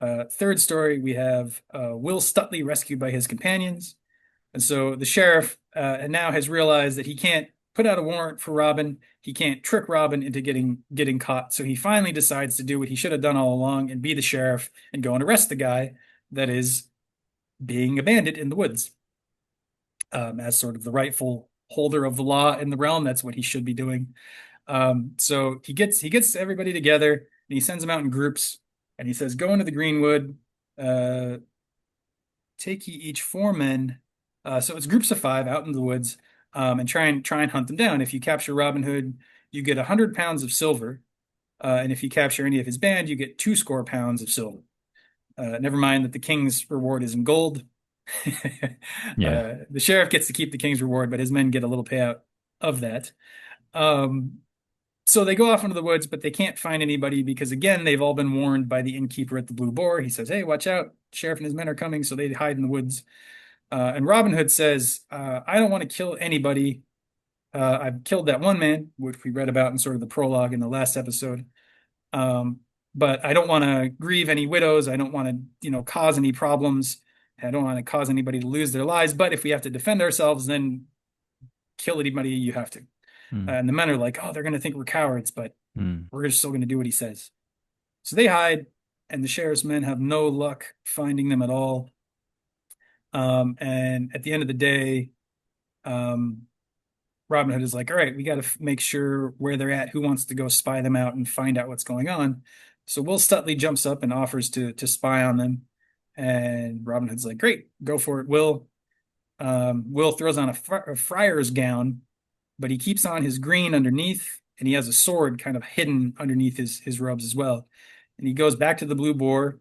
Third story, we have Will Stutely rescued by his companions. And so the sheriff now has realized that he can't put out a warrant for Robin. He can't trick Robin into getting caught. So he finally decides to do what he should have done all along and be the sheriff and go and arrest the guy that is being a bandit in the woods. As sort of the rightful holder of the law in the realm, that's what he should be doing. So he gets everybody together and he sends them out in groups and he says, "Go into the greenwood, uh, take ye each 4 men." So it's groups of 5 out in the woods, and try and hunt them down. If you capture Robin Hood, you get 100 pounds of silver, and if you capture any of his band, you get 2 score pounds of silver. Never mind that the king's reward is in gold. Yeah. The sheriff gets to keep the king's reward, but his men get a little payout of that. Um, so they go off into the woods, but they can't find anybody because, again, they've all been warned by the innkeeper at the Blue Boar. He says, "Hey, watch out. Sheriff and his men are coming." So they hide in the woods. And Robin Hood says, "I don't want to kill anybody. I've killed that one man," which we read about in sort of the prologue in the last episode. Um, but I don't want to grieve any widows. I don't want to, cause any problems. I don't want to cause anybody to lose their lives. But if we have to defend ourselves, then kill anybody you have to. Mm. And the men are like, "Oh, they're going to think we're cowards, but Mm. we're still going to do what he says." So they hide, and the sheriff's men have no luck finding them at all. And at the end of the day, um, Robin Hood is like, "All right, we got to make sure where they're at. Who wants to go spy them out and find out what's going on?" So Will Stutely jumps up and offers to spy on them. And Robin Hood's like, "Great, go for it, Will." Will throws on a friar's gown, but he keeps on his green underneath, and he has a sword kind of hidden underneath his robes as well. And he goes back to the Blue Boar,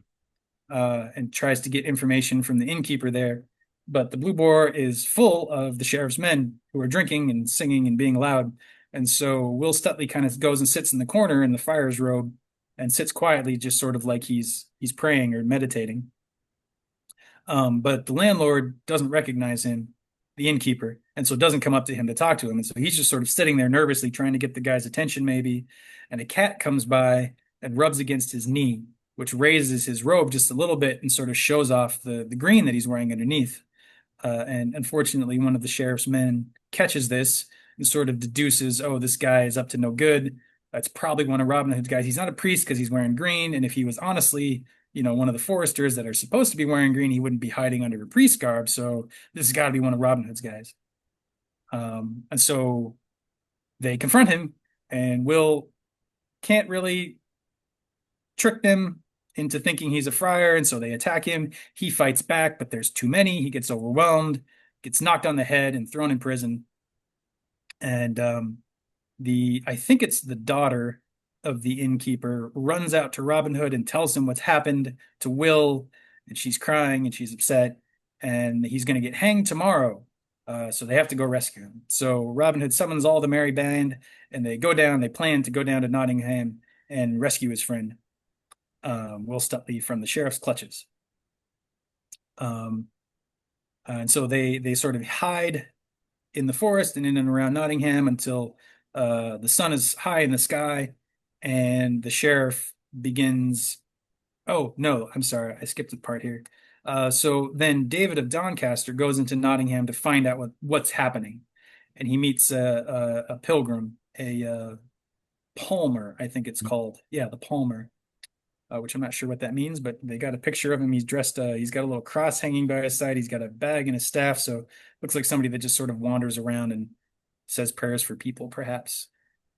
and tries to get information from the innkeeper there. But the Blue Boar is full of the sheriff's men who are drinking and singing and being loud. And so Will Stutely kind of goes and sits in the corner in the friar's robe and sits quietly, just sort of like he's praying or meditating. But the landlord doesn't recognize him, the innkeeper, and so doesn't come up to him to talk to him. And so he's just sort of sitting there nervously trying to get the guy's attention, maybe. And a cat comes by and rubs against his knee, which raises his robe just a little bit and sort of shows off the green that he's wearing underneath. And unfortunately, one of the sheriff's men catches this and sort of deduces, "Oh, this guy is up to no good. That's probably one of Robin Hood's guys. He's not a priest because he's wearing green. And if he was honestly, one of the foresters that are supposed to be wearing green, he wouldn't be hiding under a priest garb. So this has got to be one of Robin Hood's guys." And so they confront him, and Will can't really trick them into thinking he's a friar, and so they attack him. He fights back, but there's too many. He gets overwhelmed, gets knocked on the head, and thrown in prison. And the I think it's the daughter of the innkeeper runs out to Robin Hood and tells him what's happened to Will, and she's crying and she's upset, and he's going to get hanged tomorrow. So they have to go rescue him. So Robin Hood summons all the merry band, and they go down. They plan to go down to Nottingham and rescue his friend, Will Stutely, from the sheriff's clutches. Um, and so they sort of hide in the forest and in and around Nottingham until the sun is high in the sky, and the sheriff begins. Oh no, I'm sorry, I skipped a part here. So then David of Doncaster goes into Nottingham to find out what's happening, and he meets a pilgrim, a palmer, I think it's called. Yeah, the palmer, which I'm not sure what that means, but they got a picture of him. He's dressed, he's got a little cross hanging by his side. He's got a bag and a staff. So looks like somebody that just sort of wanders around and says prayers for people, perhaps.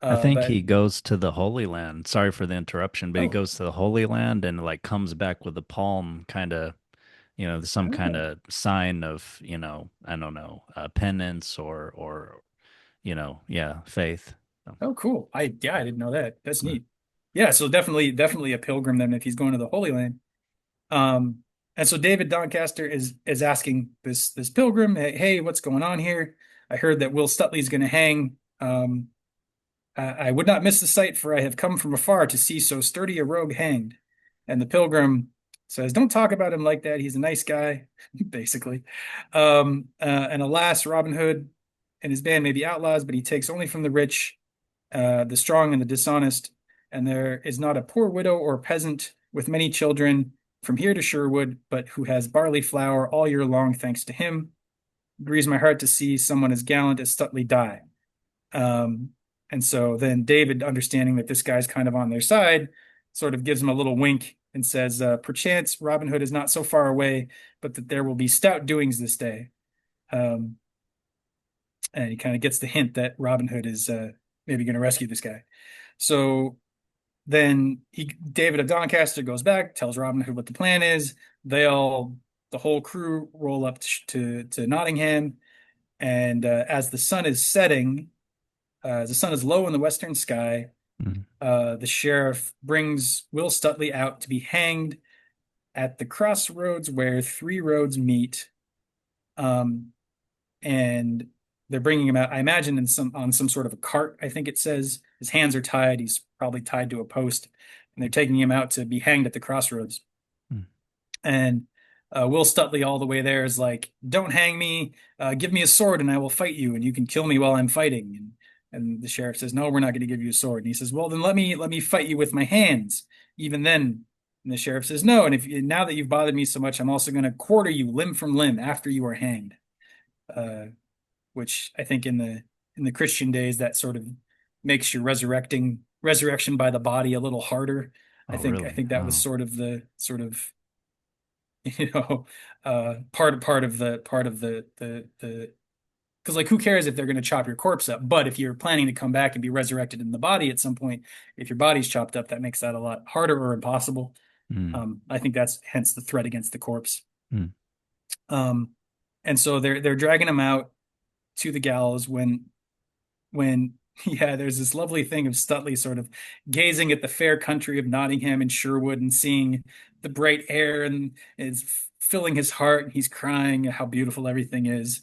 I think But he goes to the Holy Land. Sorry for the interruption, but he oh, goes to the Holy Land and like comes back with a palm kind of, some kind oh, of sign of, I don't know, penance or, yeah, faith. So, oh, cool. I didn't know that. That's mm. neat. Yeah, so definitely a pilgrim then if he's going to the Holy Land. Um, and so David Doncaster is asking this pilgrim, "Hey, what's going on here? I heard that Will Stutley's going to hang. I would not miss the sight, for I have come from afar to see so sturdy a rogue hanged." And the pilgrim says, "Don't talk about him like that. He's a nice guy," basically. And alas, Robin Hood and his band may be outlaws, but he takes only from the rich, the strong, and the dishonest. And there is not a poor widow or peasant with many children from here to Sherwood, but who has barley flour all year long, thanks to him. It grieves my heart to see someone as gallant as Stutely die. Um, and so then David, understanding that this guy's kind of on their side, sort of gives him a little wink and says, perchance Robin Hood is not so far away, but that there will be stout doings this day. Um, and he kind of gets the hint that Robin Hood is maybe going to rescue this guy. So then David of Doncaster goes back, tells Robin Hood what the plan is. The whole crew roll up to Nottingham, and as the sun is setting, the sun is low in the western sky. Mm. The sheriff brings Will Stutely out to be hanged at the crossroads where three roads meet. Um, and they're bringing him out, I imagine, on some sort of a cart. I think it says his hands are tied. He's probably tied to a post, and they're taking him out to be hanged at the crossroads. Mm. And Will Stutely, all the way there, is like, "Don't hang me. Give me a sword, and I will fight you, and you can kill me while I'm fighting." And the sheriff says, "No, we're not going to give you a sword." And he says, "Well, then let me fight you with my hands." Even then, and the sheriff says, "No. And if now that you've bothered me so much, I'm also going to quarter you limb from limb after you are hanged." Uh, which I think in the Christian days that sort of makes your resurrection by the body a little harder. Oh, I really? think that was Oh, sort of the sort of you know part of the because like who cares if they're going to chop your corpse up, but if you're planning to come back and be resurrected in the body at some point, if your body's chopped up, that makes that a lot harder or impossible. mm. I think that's hence the threat against the corpse. Mm. um and so they're dragging him out to the gallows when yeah, there's this lovely thing of Stutley sort of gazing at the fair country of Nottingham and Sherwood and seeing the bright air, and it's filling his heart, and he's crying at how beautiful everything is.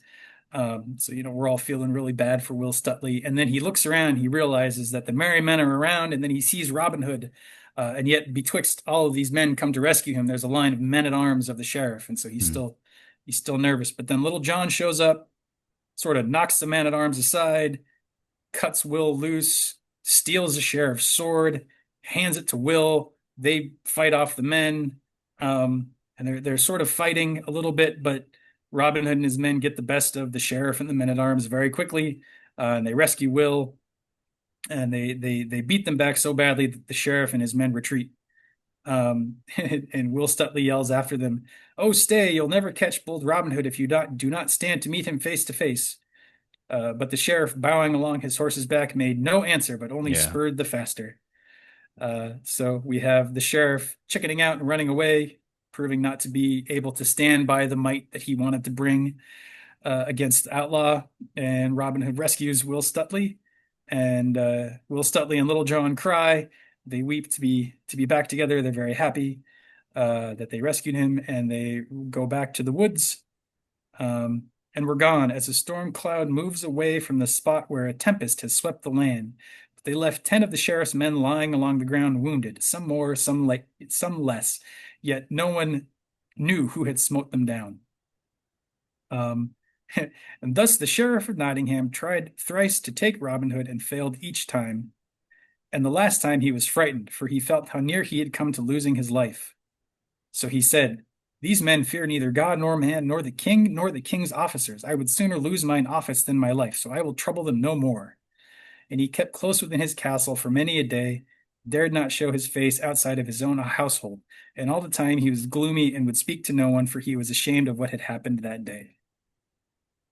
So we're all feeling really bad for Will Stutley, and then he looks around, he realizes that the merry men are around, and then he sees Robin Hood, and yet betwixt all of these men come to rescue him, there's a line of men at arms of the sheriff, and so Mm. he's still nervous. But then Little John shows up, sort of knocks the man at arms aside, cuts Will loose, steals the sheriff's sword, hands it to Will. They fight off the men, and they're sort of fighting a little bit, but Robin Hood and his men get the best of the sheriff and the men at arms very quickly, and they rescue Will, and they beat them back so badly that the sheriff and his men retreat. And Will Stutley yells after them, "Oh, stay! You'll never catch bold Robin Hood if you do not stand to meet him face to face." But the sheriff, bowing along his horse's back, made no answer, but only Yeah. spurred the faster. So we have the sheriff chickening out and running away, proving not to be able to stand by the might that he wanted to bring against the outlaw. And Robin Hood rescues Will Stutley, and Will Stutley and Little John cry. They weep to be back together. They're very happy that they rescued him, and they go back to the woods. And we're gone as a storm cloud moves away from the spot where a tempest has swept the land. But they left 10 of the sheriff's men lying along the ground wounded, some more, some less, yet no one knew who had smote them down. Um, and thus the sheriff of Nottingham tried thrice to take Robin Hood and failed each time. And the last time he was frightened, for he felt how near he had come to losing his life. So he said, "These men fear neither God nor man, nor the king, nor the king's officers. I would sooner lose mine office than my life, so I will trouble them no more." And he kept close within his castle for many a day, dared not show his face outside of his own household. And all the time he was gloomy and would speak to no one, for he was ashamed of what had happened that day.